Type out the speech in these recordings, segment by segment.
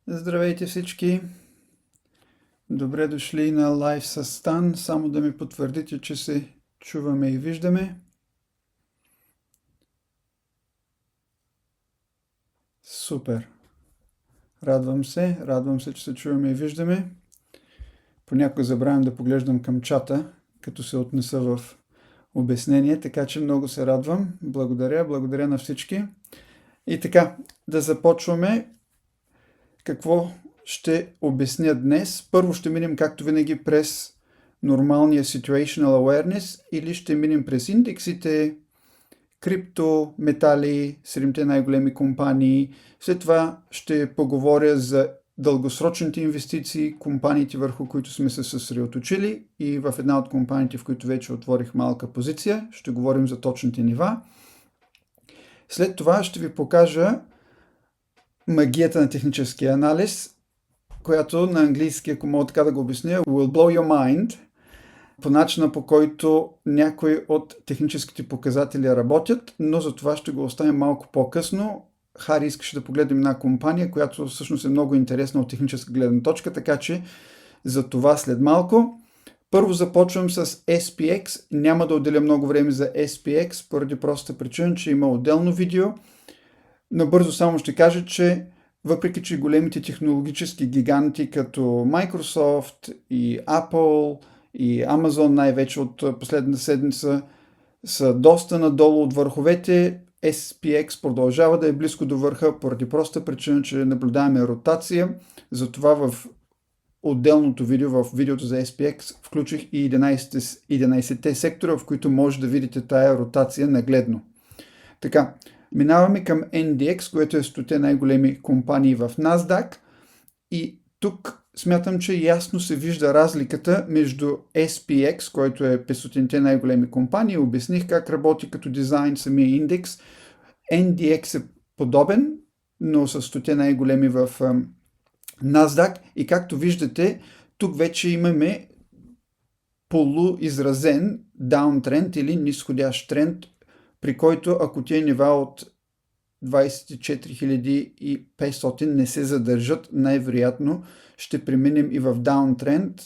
Здравейте всички! Добре дошли на лайв с Стан. Само да ми потвърдите, че се чуваме и виждаме. Супер! Радвам се, че се чуваме и виждаме. Понякога забравям да поглеждам към чата, като се отнеса в обяснение, така че много се радвам. Благодаря на всички. И така, да започваме. Какво ще обясня днес? Първо ще минем, както винаги, през нормалния Situational Awareness или ще минем през индексите, крипто, метали, 7-те най-големи компании. След това ще поговоря за дългосрочните инвестиции, компаниите, върху които сме се съсредоточили, и в една от компаниите, в които вече отворих малка позиция, ще говорим за точните нива. След това ще ви покажа магията на техническия анализ, която на английски, ако мога така да го обясня, will blow your mind, по начина, по който някои от техническите показатели работят, но за това ще го оставим малко по-късно. Хари искаше да погледнем една компания, която всъщност е много интересна от техническа гледна точка, така че за това след малко. Първо започвам с SPX. Няма да отделя много време за SPX, поради простата причина, че има отделно видео. Набързо само ще кажа, че въпреки че големите технологически гиганти като Microsoft и Apple и Amazon най-вече от последната седмица са доста надолу от върховете, SPX продължава да е близко до върха поради проста причина, че наблюдаваме ротация. Затова в отделното видео, в видеото за SPX, включих и 11-те сектора, в които може да видите тая ротация нагледно. Така, минаваме към NDX, което е 100-те най-големи компании в NASDAQ, и тук смятам, че ясно се вижда разликата между SPX, който е 500-те най-големи компании. Обясних как работи като дизайн самия индекс. NDX е подобен, но с 100-те най-големи в NASDAQ. И както виждате, тук вече имаме полуизразен даунтренд или нисходящ тренд, при който ако тия нива от 24 500 не се задържат, най-вероятно ще преминем и в даунтренд,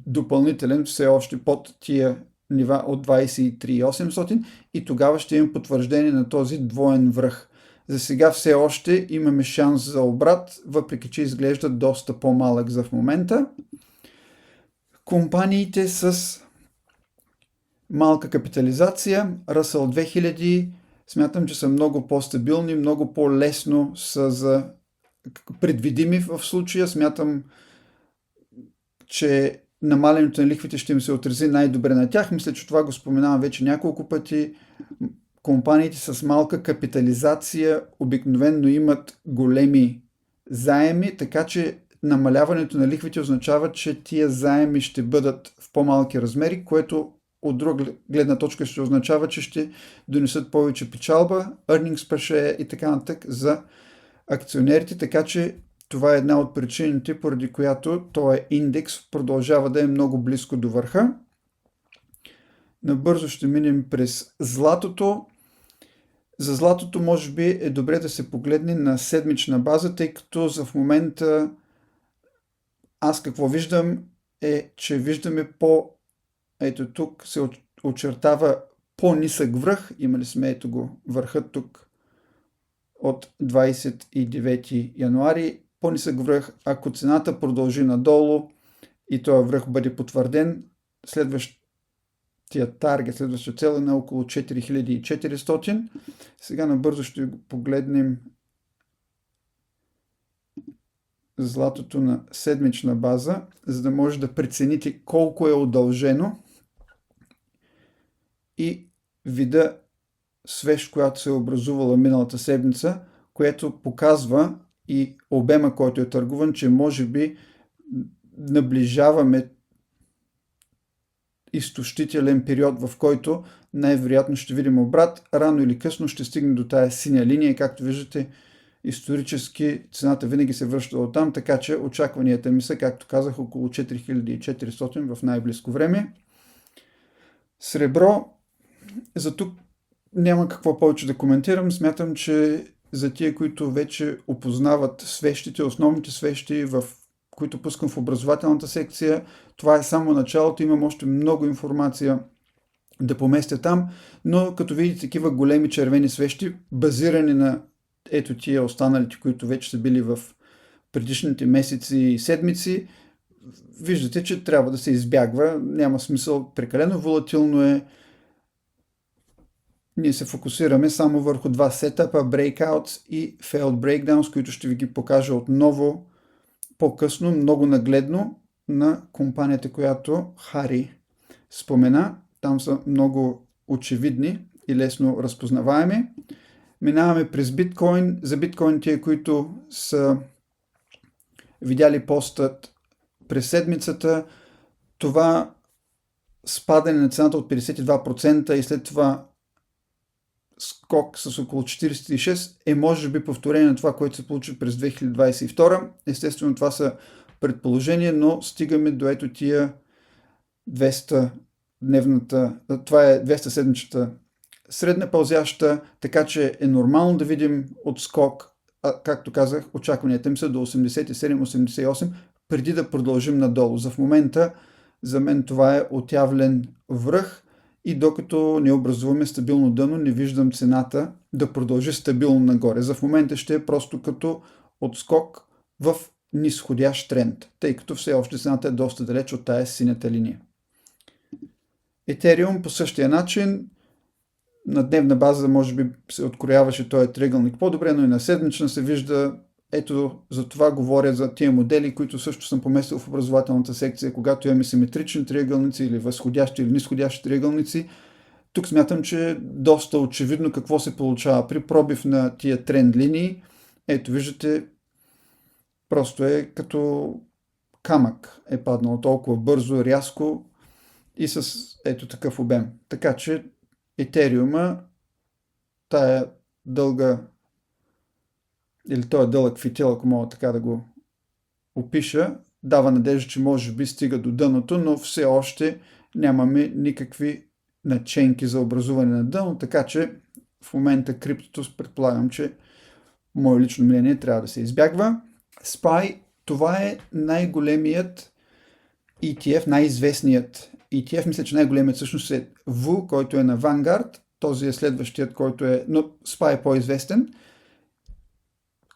допълнителен все още под тия нива от 23 800, и тогава ще имам потвърждение на този двоен връх. За сега все още имаме шанс за обрат, въпреки че изглежда доста по-малък за в момента. Компаниите с малка капитализация, Russell 2000, смятам, че са много по-стабилни, много по-лесно са за предвидими в случая. Смятам, че намалянето на лихвите ще им се отрази най-добре на тях. Мисля, че това го споменавам вече няколко пъти. Компаниите с малка капитализация обикновено имат големи заеми, така че намаляването на лихвите означава, че тия заеми ще бъдат в по-малки размери, което от друга гледна точка ще означава, че ще донесат повече печалба, earnings per share и така нататък за акционерите, така че това е една от причините, поради която този индекс продължава да е много близко до върха. Набързо ще минем през златото. За златото може би е добре да се погледне на седмична база, тъй като за в момента аз какво виждам е, че виждаме ето тук се очертава по-нисък връх. Имали сме ето го върхът тук от 29 януари. По-нисък връх, ако цената продължи надолу и този връх бъде потвърден, следващия таргет, следващата цел е на около 4400. Сега набързо ще погледнем златото на седмична база, за да може да прецените колко е удължено и вида свеж, която се е образувала миналата седмица, което показва и обема, който е търгуван, че може би наближаваме изтощителен период, в който най-вероятно ще видим обрат. Рано или късно ще стигне до тая синя линия и както виждате, исторически цената винаги се връща от там, така че очакванията ми са, както казах, около 4400 в най-близко време. Сребро, за тук няма какво повече да коментирам. Смятам, че за тия, които вече опознават свещите, основните свещи, които пускам в образователната секция. Това е само началото, имам още много информация да поместя там, но като видите такива големи червени свещи, базирани на ето тия останалите, които вече са били в предишните месеци и седмици, виждате, че трябва да се избягва. Няма смисъл, прекалено волатилно е. Ние се фокусираме само върху два сетъпа, Breakouts и Failed Breakdowns, които ще ви ги покажа отново по-късно, много нагледно на компанията, която Хари спомена. Там са много очевидни и лесно разпознаваеми. Минаваме през биткоин. За биткоин тия, които са видяли постът през седмицата, това спадане на цената от 52% и след това скок с около 46 е може би повторение на това, което се получи през 2022. Естествено, това са предположения, но стигаме до ето тия 200-дневната, това е 200-седмичната средна пълзяща, така че е нормално да видим отскок, както казах, очакванията им са до 87-88, преди да продължим надолу. В момента за мен това е отявлен връх и докато не образуваме стабилно дъно, не виждам цената да продължи стабилно нагоре. За момента ще е просто като отскок в нисходящ тренд, тъй като все още цената е доста далеч от тая синята линия. Етериум по същия начин, на дневна база може би се открояваше този триъгълник по-добре, но и на седмична се вижда. Ето за това говоря за тия модели, които също съм поместил в образователната секция, когато имаме симетрични триъгълници или възходящи или нисходящи триъгълници. Тук смятам, че е доста очевидно какво се получава при пробив на тия тренд линии. Ето виждате, просто е като камък е паднал толкова бързо, рязко и с ето такъв обем. Така че етериума, тая дълга или този дълъг фитил, ако мога така да го опиша, дава надежда, че може би стига до дъното, но все още нямаме никакви наченки за образуване на дъно, така че в момента криптото предполагам, че мое лично мнение трябва да се избягва. SPY, това е най-големият ETF, най-известният ETF, мисля, че най-големият всъщност е VU, който е на Vanguard, този е следващият, който е, но SPY е по-известен.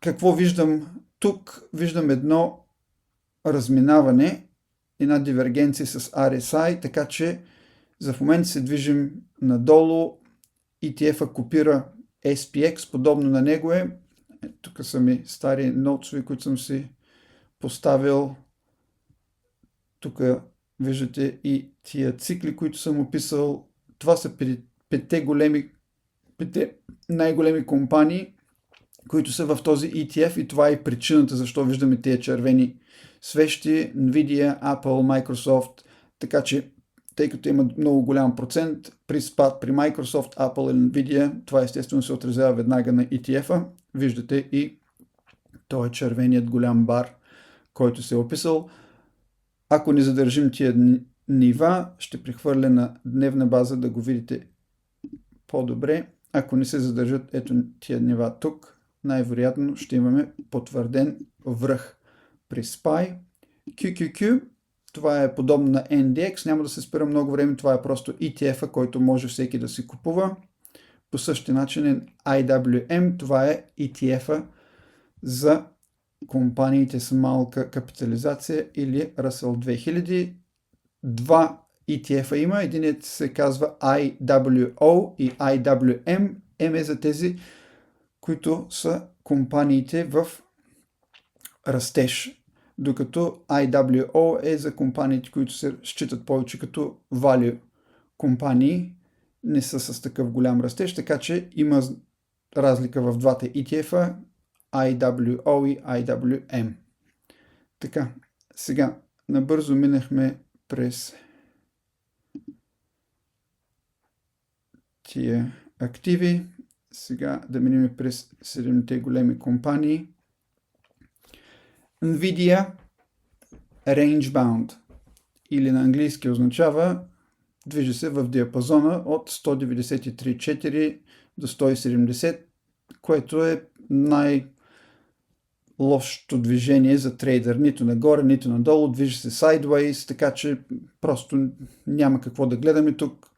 Какво виждам тук? Виждам едно разминаване, една дивергенция с RSI, така че за в момент се движим надолу. ETF-а копира SPX, подобно на него е. Тук са ми стари ноутсови, които съм си поставил. Тук виждате и тия цикли, които съм описал. Това са петте най-големи компании, които са в този ETF и това е причината защо виждаме тези червени свещи, Nvidia, Apple, Microsoft, така че тъй като има много голям процент при спад при Microsoft, Apple и Nvidia, това естествено се отразява веднага на ETF-а. Виждате и този червеният голям бар, който се е описал. Ако не задържим тия нива, ще прехвърля на дневна база да го видите по-добре. Ако не се задържат ето тия нива тук, най-вероятно ще имаме потвърден връх при SPY. QQQ, това е подобно на NDX, няма да се спира много време, това е просто ETF-а, който може всеки да си купува. По същия начин е IWM, това е ETF-а за компаниите с малка капитализация или Russell 2000. Два ETF-а има, единият се казва IWO и IWM. M е за тези, които са компаниите в растеж, докато IWO е за компаниите, които се считат повече като value компании, не са с такъв голям растеж, така че има разлика в двата ETF-а, IWO и IWM. Така, сега набързо минахме през тия активи. Сега да минем през 7-те големи компании. Nvidia Range Bound или на английски означава движи се в диапазона от 193.4 до 170, което е най-лошото движение за трейдър. Нито нагоре, нито надолу, движи се sideways, така че просто няма какво да гледаме тук.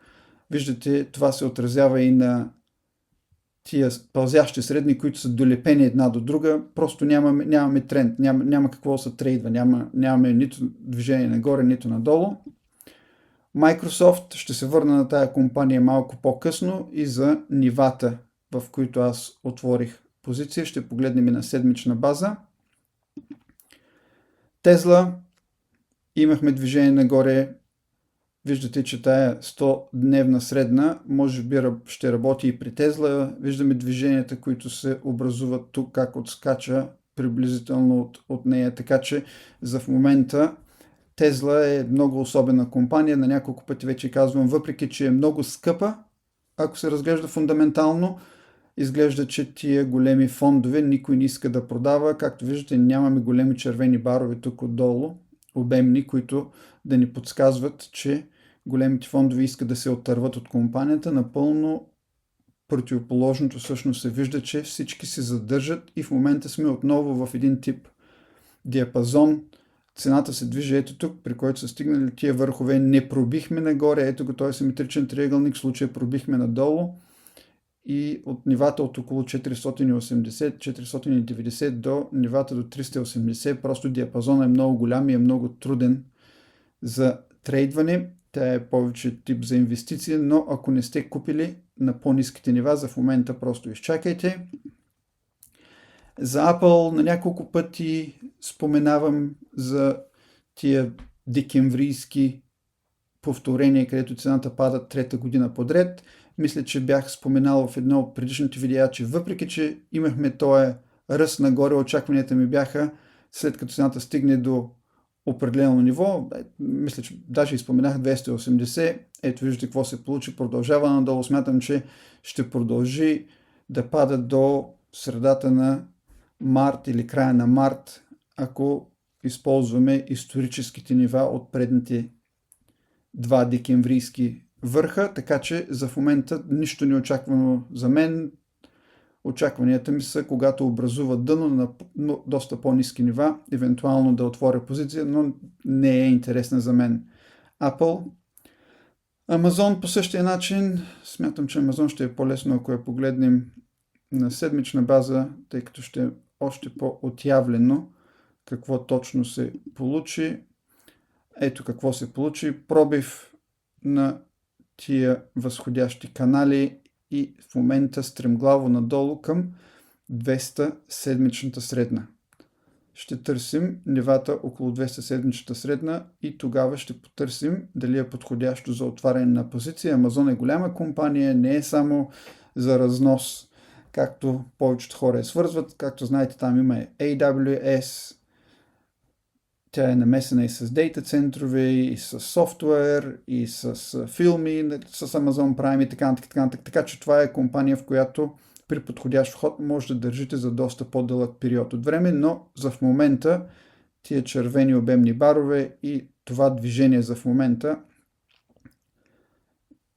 Виждате, това се отразява и на тия пълзящи средни, които са долепени една до друга. Просто нямаме тренд, няма какво да се трейдва, нямаме нито движение нагоре, нито надолу. Microsoft, ще се върна на тая компания малко по-късно и за нивата, в които аз отворих позиция. Ще погледнем и на седмична база. Tesla, имахме движение нагоре. Виждате, че тая 100-дневна средна може би ще работи и при Tesla. Виждаме движенията, които се образуват тук, как отскача приблизително от нея. Така че за в момента Tesla е много особена компания. На няколко пъти вече казвам, въпреки че е много скъпа, ако се разглежда фундаментално, изглежда, че тия големи фондове никой не иска да продава. Както виждате, нямаме големи червени барове тук отдолу, обемни, които да ни подсказват, че големите фондове искат да се оттърват от компанията. Напълно противоположното всъщност се вижда, че всички се задържат и в момента сме отново в един тип диапазон. Цената се движи ето тук, при който са стигнали тия върхове. Не пробихме нагоре, ето го този симетричен триъгълник, в случая пробихме надолу и от нивата от около 480-490 до нивата до 380. Просто диапазон е много голям и е много труден за трейдване. Тя е повече тип за инвестиция, но ако не сте купили на по-ниските нива, за в момента просто изчакайте. За Apple на няколко пъти споменавам за тия декемврийски повторения, където цената пада трета година подред. Мисля, че бях споменал в едно от предишните видеа, че въпреки, че имахме този ръст нагоре, очакванията ми бяха, след като цената стигне до определено ниво, мисля, че даже изпоменах 280, ето виждате какво се получи, продължава надолу, смятам, че ще продължи да пада до средата на март или края на март, ако използваме историческите нива от предните два декемврийски върха, така че за в момента нищо не очаквано за мен. Очакванията ми са, когато образува дъно на доста по-ниски нива, евентуално да отворя позиция, но не е интересна за мен. Apple. Amazon по същия начин. Смятам, че Amazon ще е по-лесно, ако я погледнем на седмична база, тъй като ще е още по-отявлено какво точно се получи. Ето какво се получи. Пробив на тия възходящи канали и в момента стремглаво надолу към 200 седмичната средна. Ще търсим нивата около 200 седмичната средна и тогава ще потърсим дали е подходящо за отваряне на позиция. Amazon е голяма компания, не е само за разнос, както повечето хора я свързват. Както знаете, там има AWS, тя е намесена и с дейта центрове, и с софтуер, и с филми, с Amazon Prime и така нататък. Така че това е компания, в която при подходящ вход може да държите за доста по-дълъг период от време, но за в момента тия червени обемни барове и това движение за в момента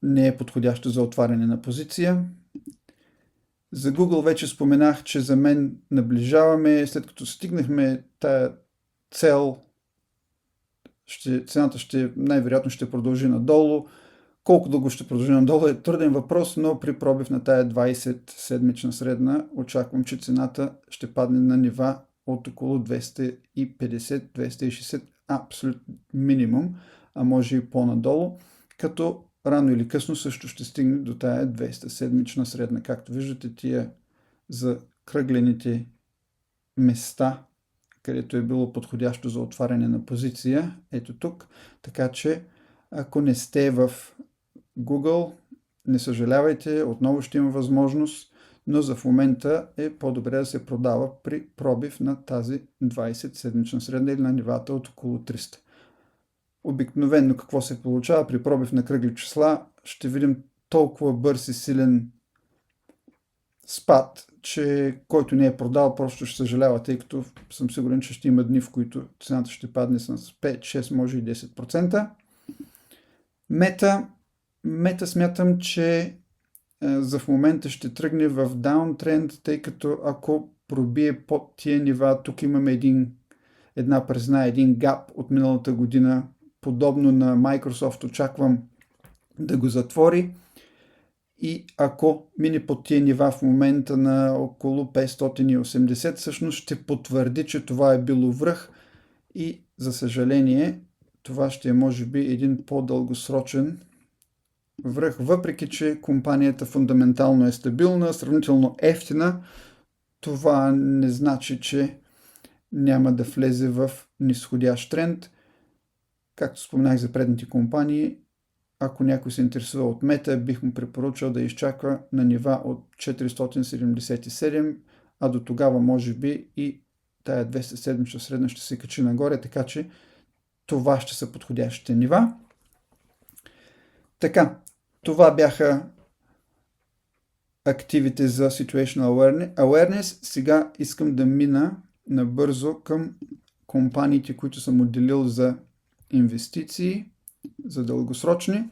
не е подходящо за отваряне на позиция. За Google вече споменах, че за мен наближаваме, след като стигнахме тая цел, цената най-вероятно ще продължи надолу. Колко дълго ще продължи надолу е труден въпрос, но при пробив на тая 20 седмична средна очаквам, че цената ще падне на нива от около 250-260 абсолютно минимум, а може и по-надолу, като рано или късно също ще стигне до тая 200 седмична средна. Както виждате, тия закръглените места, където е било подходящо за отваряне на позиция, ето тук. Така че, ако не сте в Google, не съжалявайте, отново ще има възможност, но за в момента е по-добре да се продава при пробив на тази 20 седмична средна или на нивата от около 300. Обикновено какво се получава при пробив на кръгли числа? Ще видим толкова бърз и силен спад, че който не е продал, просто ще съжалява, тъй като съм сигурен, че ще има дни, в които цената ще падне с 5, 6, може и 10%. Мета смятам, че за в момента ще тръгне в даунтренд, тъй като ако пробие под тия нива, тук имаме една празна, един гап от миналата година, подобно на Microsoft, очаквам да го затвори. И ако мине под тия нива в момента на около 580, всъщност ще потвърди, че това е било връх и за съжаление това ще е може би един по-дългосрочен връх, въпреки че компанията фундаментално е стабилна, сравнително ефтина, това не значи, че няма да влезе в нисходящ тренд. Както споменах за предните компании, ако някой се интересува от Мета, бих му препоръчал да изчаква на нива от 477, а до тогава може би и тая 207 средна ще се качи нагоре, така че това ще са подходящите нива. Така, това бяха активите за Situational Awareness. Сега искам да мина набързо към компаниите, които съм отделил за инвестиции, за дългосрочни.